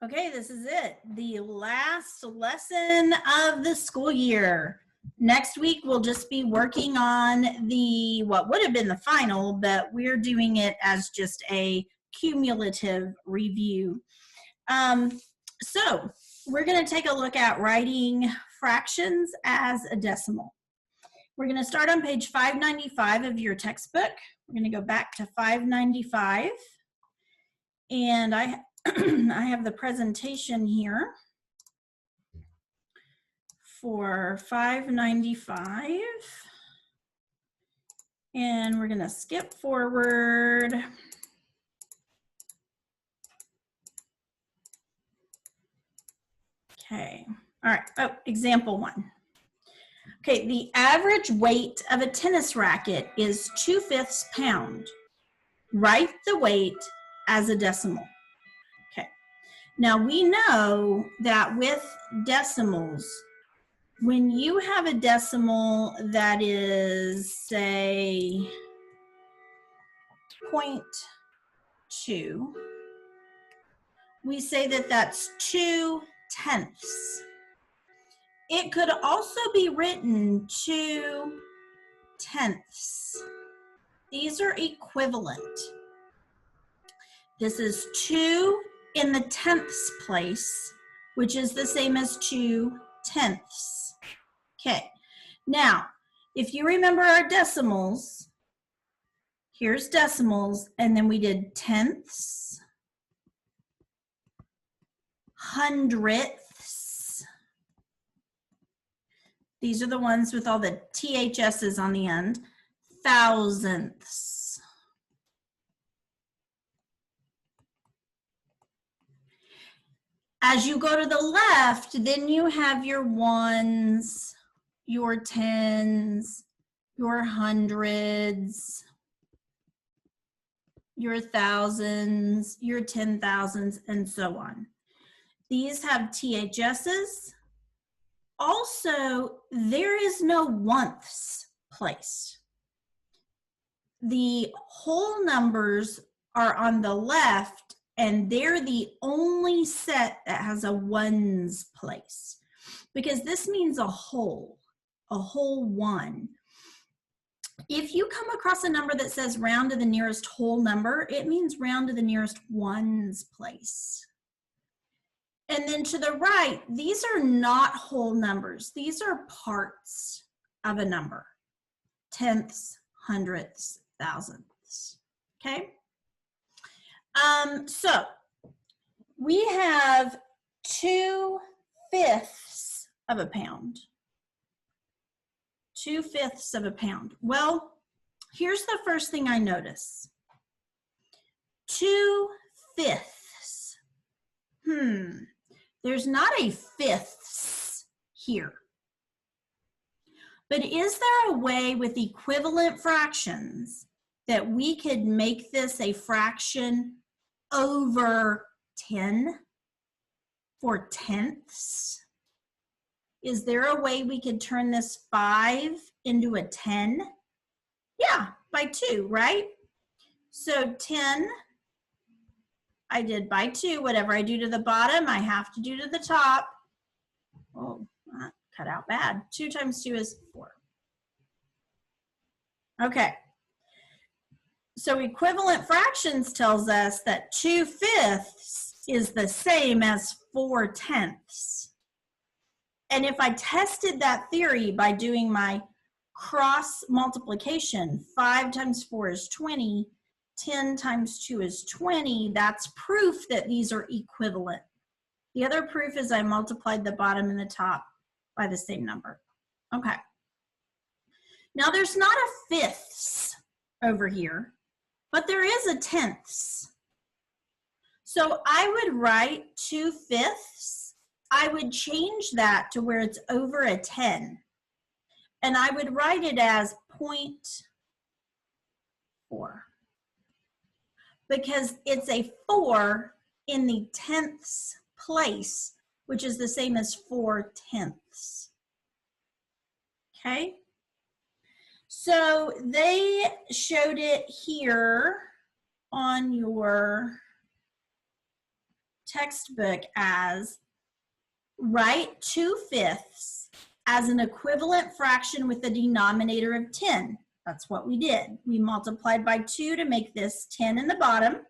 Okay, this is it. The last lesson of the school year. Next week, we'll just be working on what would have been the final, but we're doing it as just a cumulative review. So we're going to take a look at writing fractions as a decimal. We're going to start on page 595 of your textbook. We're going to go back to 595. And I have the presentation here for 595. And we're going to skip forward. Okay. All right. Oh, example 1. Okay. The average weight of a tennis racket is 2/5 pound. Write the weight as a decimal. Okay. Now we know that with decimals, when you have a decimal that is, say, 0.2, we say that that's 2/10. It could also be written 2/10. These are equivalent. This is 2 in the tenths place, which is the same as 2/10. Okay, now, if you remember our decimals, here's decimals, and then we did tenths, hundredths. These are the ones with all the THS's on the end. Thousandths. As you go to the left, then you have your ones, your tens, your hundreds, your thousands, your 10,000s, and so on. These have THS's. Also, there is no oneths place. The whole numbers are on the left, and they're the only set that has a ones place, because this means a whole one. If you come across a number that says round to the nearest whole number, it means round to the nearest ones place. And then to the right, these are not whole numbers. These are parts of a number. Tenths, hundredths, thousandths. Okay? So we have 2/5 of a pound. 2/5 of a pound. Well, here's the first thing I notice. 2/5. There's not a fifths here. But is there a way with equivalent fractions that we could make this a fraction over 10 for tenths? Is there a way we could turn this 5 into a 10? Yeah, by 2, right? So 10, I did by 2. Whatever I do to the bottom, I have to do to the top. Oh, that cut out bad. 2 times 2 is 4. Okay. So equivalent fractions tells us that 2/5 is the same as 4/10. And if I tested that theory by doing my cross multiplication, 5 times 4 is 20, 10 times 2 is 20, that's proof that these are equivalent. The other proof is I multiplied the bottom and the top by the same number. Okay. Now there's not a fifths over here, but there is a tenths. So I would write 2/5. I would change that to where it's over a 10. And I would write it as 0.4. Because it's a 4 in the tenths place, which is the same as 4/10. Okay? So they showed it here on your textbook as write 2/5 as an equivalent fraction with a denominator of 10. That's what we did. We multiplied by 2 to make this 10 in the bottom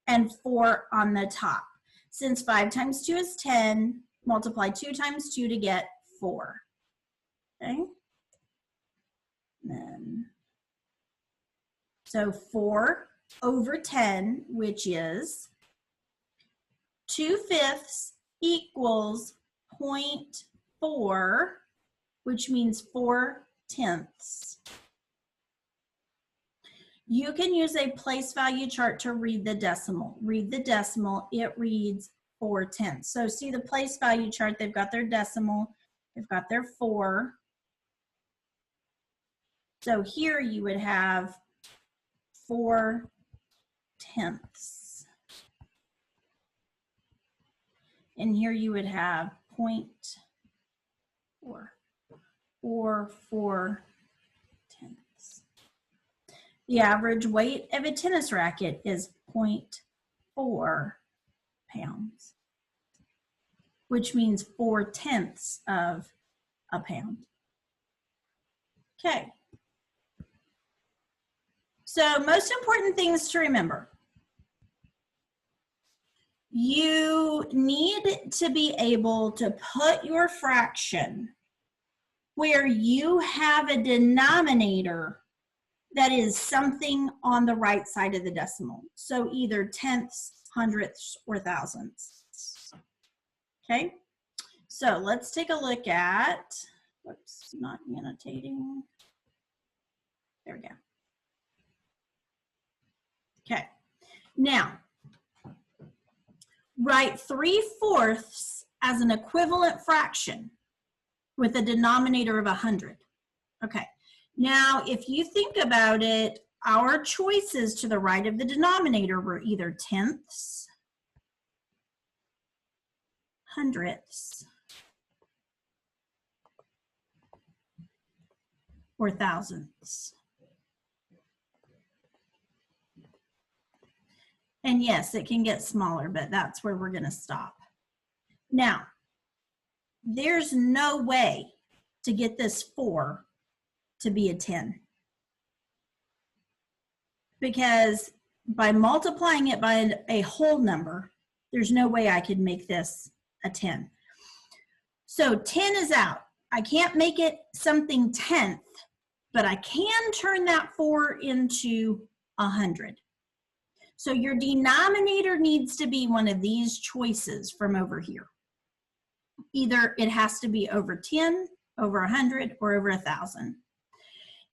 and 4 on the top. Since 5 times 2 is 10, multiply 2 times 2 to get 4. Okay? Then, so 4 over 10, which is 2/5 equals 0.4, which means 4/10. You can use a place value chart to read the decimal. Read the decimal, it reads 4/10. So see the place value chart, they've got their decimal, they've got their 4. So here you would have 4/10. And here you would have 0.4 or 4/10. The average weight of a tennis racket is 0.4 pounds, which means 4/10 of a pound. Okay. So most important things to remember. You need to be able to put your fraction where you have a denominator that is something on the right side of the decimal. So either tenths, hundredths, or thousandths. Okay, so let's take a look at, whoops, not annotating. There we go. Okay, now, write 3/4 as an equivalent fraction with a denominator of 100. Okay, now if you think about it, our choices to the right of the denominator were either tenths, hundredths, or thousandths. And yes, it can get smaller, but that's where we're going to stop. Now, there's no way to get this 4 to be a 10. Because by multiplying it by a whole number, there's no way I could make this a 10. So 10 is out. I can't make it something 10th, but I can turn that 4 into 100. So your denominator needs to be one of these choices from over here. Either it has to be over 10, over 100, or over 1,000.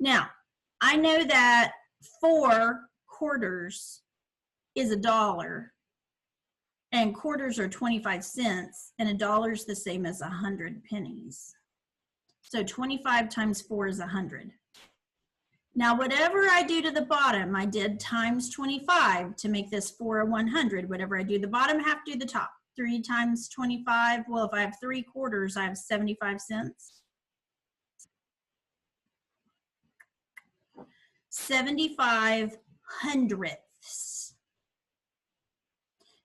Now, I know that 4 quarters is $1, and quarters are 25 cents, and $1 is the same as 100 pennies. So 25 times 4 is 100. Now, whatever I do to the bottom, I did times 25 to make this 4 a 100. Whatever I do the bottom, I have to do the top. 3 times 25, well, if I have 3 quarters, I have 75 cents. 75 hundredths.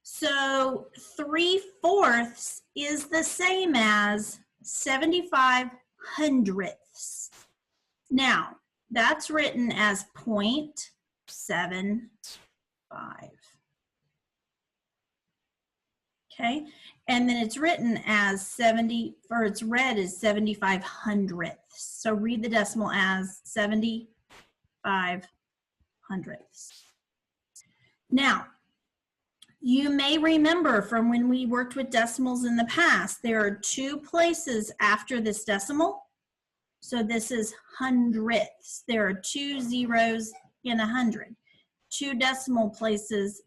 So 3/4 is the same as 75 hundredths. Now, that's written as 0.75. Okay, and then it's written as 70, or it's read as 75 hundredths. So read the decimal as 75 hundredths. Now, you may remember from when we worked with decimals in the past, there are 2 places after this decimal. So this is hundredths. There are 2 zeros in 100. 2 decimal places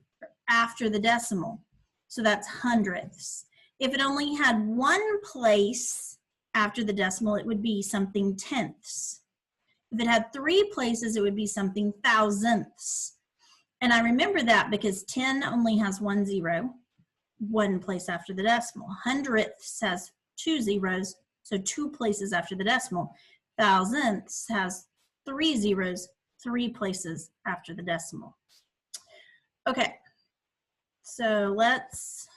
after the decimal. So that's hundredths. If it only had 1 place after the decimal, it would be something tenths. If it had 3 places, it would be something thousandths. And I remember that because 10 only has 1 zero, 1 place after the decimal. Hundredths has 2 zeros, so 2 places after the decimal. Thousandths has 3 zeros, 3 places after the decimal. Okay, so let's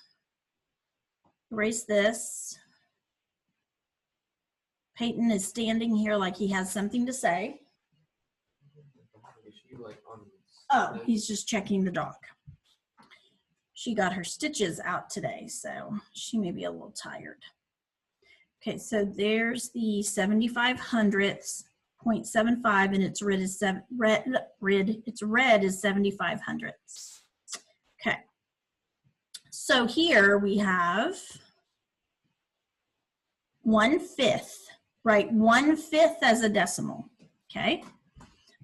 erase this. Peyton is standing here like he has something to say. Oh, he's just checking the dog. She got her stitches out today, so she may be a little tired. Okay, so there's the 75 hundredths, 0.75, and its red is red is 75 hundredths. Okay, so here we have 1/5, right? 1/5 as a decimal. Okay,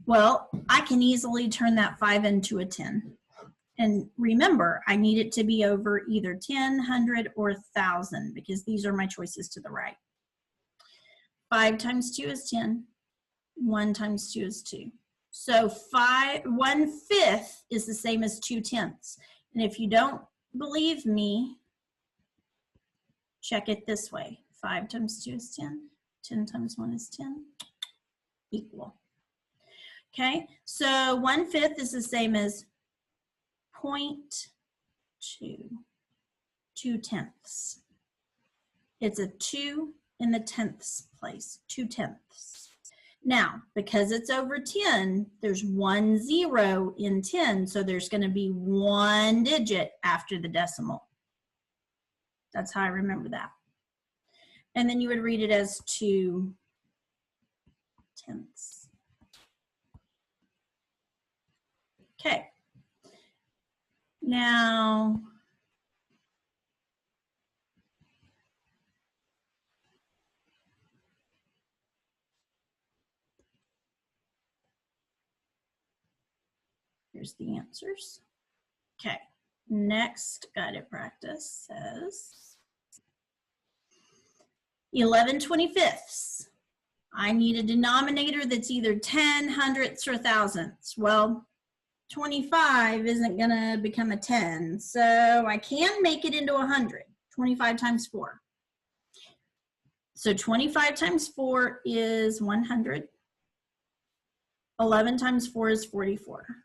well, I can easily turn that 5 into a 10. And remember, I need it to be over either 10, 100, or 1,000 because these are my choices to the right. 5 times 2 is 10. 1 times 2 is 2. So 1/5 is the same as 2/10. And if you don't believe me, check it this way. 5 times 2 is 10. 10 times 1 is 10. Equal. Okay, so 1/5 is the same as 0.2, 2/10. It's a 2 in the tenths place, 2/10. Now, because it's over 10, there's 1 0 in 10, so there's going to be 1 digit after the decimal. That's how I remember that. And then you would read it as 2/10. Okay. Now, here's the answers. Okay, next guided practice says 11/25. I need a denominator that's either 10, hundredths, or thousandths. Well, 25 isn't gonna become a 10, so I can make it into 100. 25 times 4. So 25 times 4 is 100. 11 times 4 is 44.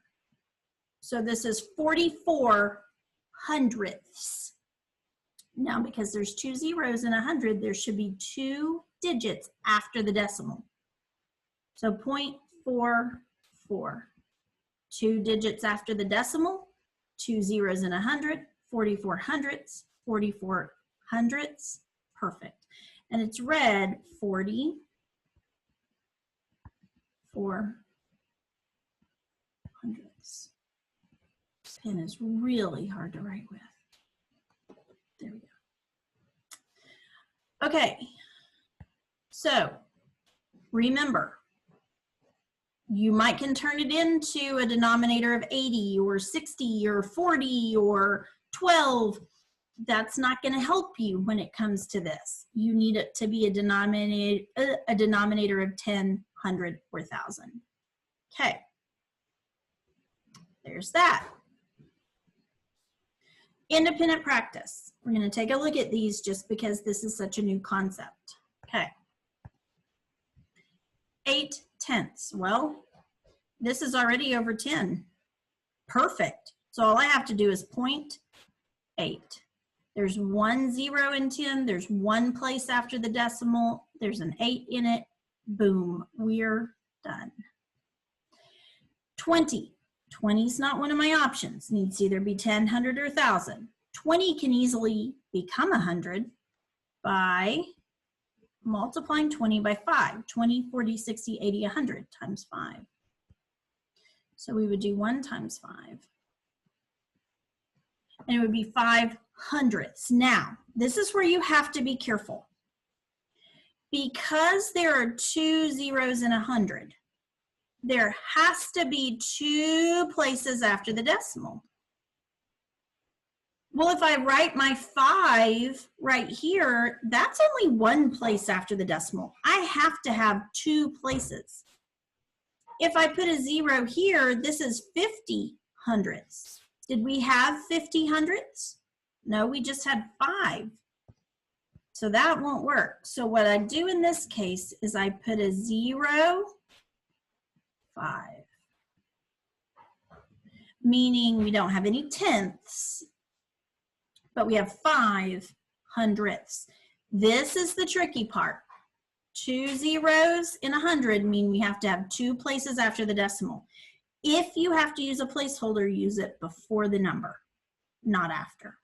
So this is 44 hundredths. Now, because there's 2 zeros in 100, there should be 2 digits after the decimal. So 0.44. 2 digits after the decimal, 2 zeros in 100, 44 hundredths, 44 hundredths, perfect. And it's red, 44 hundredths. This pen is really hard to write with. There we go. Okay, so remember, you might can turn it into a denominator of 80 or 60 or 40 or 12. That's not going to help you when it comes to this. You need it to be a denominator of 10, 100, or 1,000. Okay, there's that. Independent practice. We're going to take a look at these just because this is such a new concept. Okay. 8/10. Well, this is already over 10. Perfect. So all I have to do is 0.8. There's 1 0 in 10. There's 1 place after the decimal. There's an 8 in it. Boom. We're done. 20. 20 is not one of my options. It needs to either be 10, 100, or 1,000. 20 can easily become 100 by multiplying 20 by 5. 20, 40, 60, 80, 100 times 5. So we would do 1 times 5. And it would be 5 hundredths. Now, this is where you have to be careful. Because there are 2 zeros in 100, there has to be 2 places after the decimal. Well, if I write my 5 right here, that's only 1 place after the decimal. I have to have 2 places. If I put a 0 here, this is 50 hundredths. Did we have 50 hundredths? No, we just had 5. So that won't work. So what I do in this case is I put a 0, 5. Meaning we don't have any tenths. but we have 5 hundredths. This is the tricky part. 2 zeros in 100 mean we have to have 2 places after the decimal. If you have to use a placeholder, use it before the number, not after.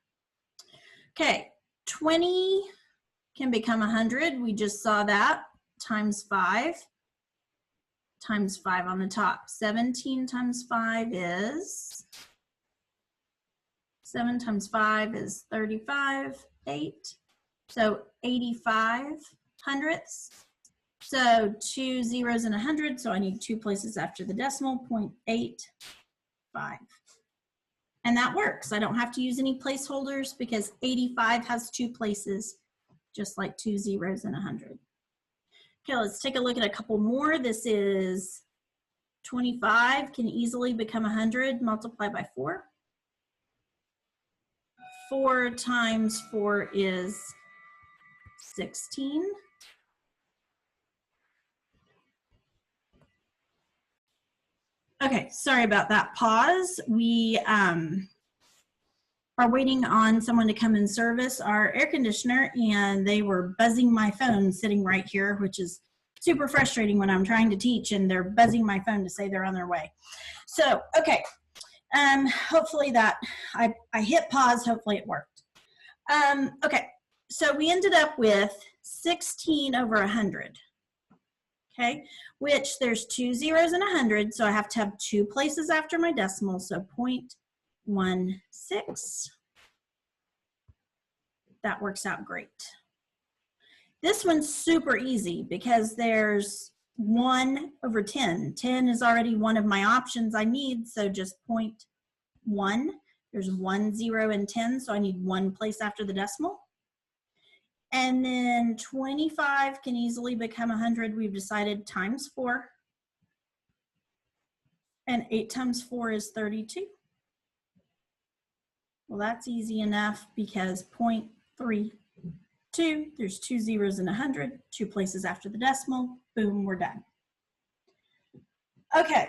Okay, 20 can become 100. We just saw that, times 5 on the top. 17 times 5 is, 7 times 5 is 35, 8. So 85 hundredths. So 2 zeros in 100, so I need 2 places after the decimal, 0.85. And that works. I don't have to use any placeholders because 85 has 2 places, just like 2 zeros in 100. Okay, let's take a look at a couple more. This is 25 can easily become 100 multiplied by 4. 4 times 4 is 16. Okay, sorry about that pause. We are waiting on someone to come and service our air conditioner, and they were buzzing my phone sitting right here, which is super frustrating when I'm trying to teach and they're buzzing my phone to say they're on their way. So, okay, hopefully that, I hit pause, hopefully it worked. Okay, so we ended up with 16 over 100. Okay, which there's 2 zeros in 100, so I have to have 2 places after my decimal, so 0.16. That works out great. This one's super easy because there's 1 over 10. 10 is already one of my options I need, so just 0.1. There's 1 0 in 10, so I need 1 place after the decimal. And then 25 can easily become 100. We've decided times 4. And 8 times 4 is 32. Well, that's easy enough because 0.32, there's 2 zeros in 100, 2 places after the decimal. Boom, we're done. Okay.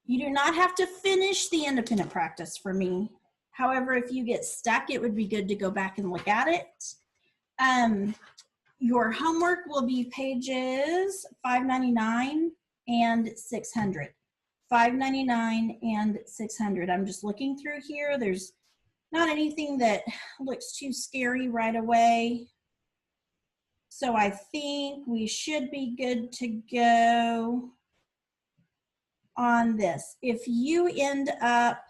You do not have to finish the independent practice for me. However, if you get stuck, it would be good to go back and look at it. Your homework will be pages 599 and 600. 599 and 600. I'm just looking through here. There's not anything that looks too scary right away. So I think we should be good to go on this. If you end up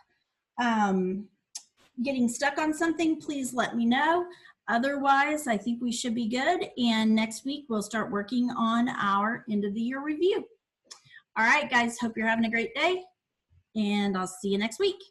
getting stuck on something, please let me know. Otherwise, I think we should be good. And next week, we'll start working on our end of the year review. All right, guys, hope you're having a great day, and I'll see you next week.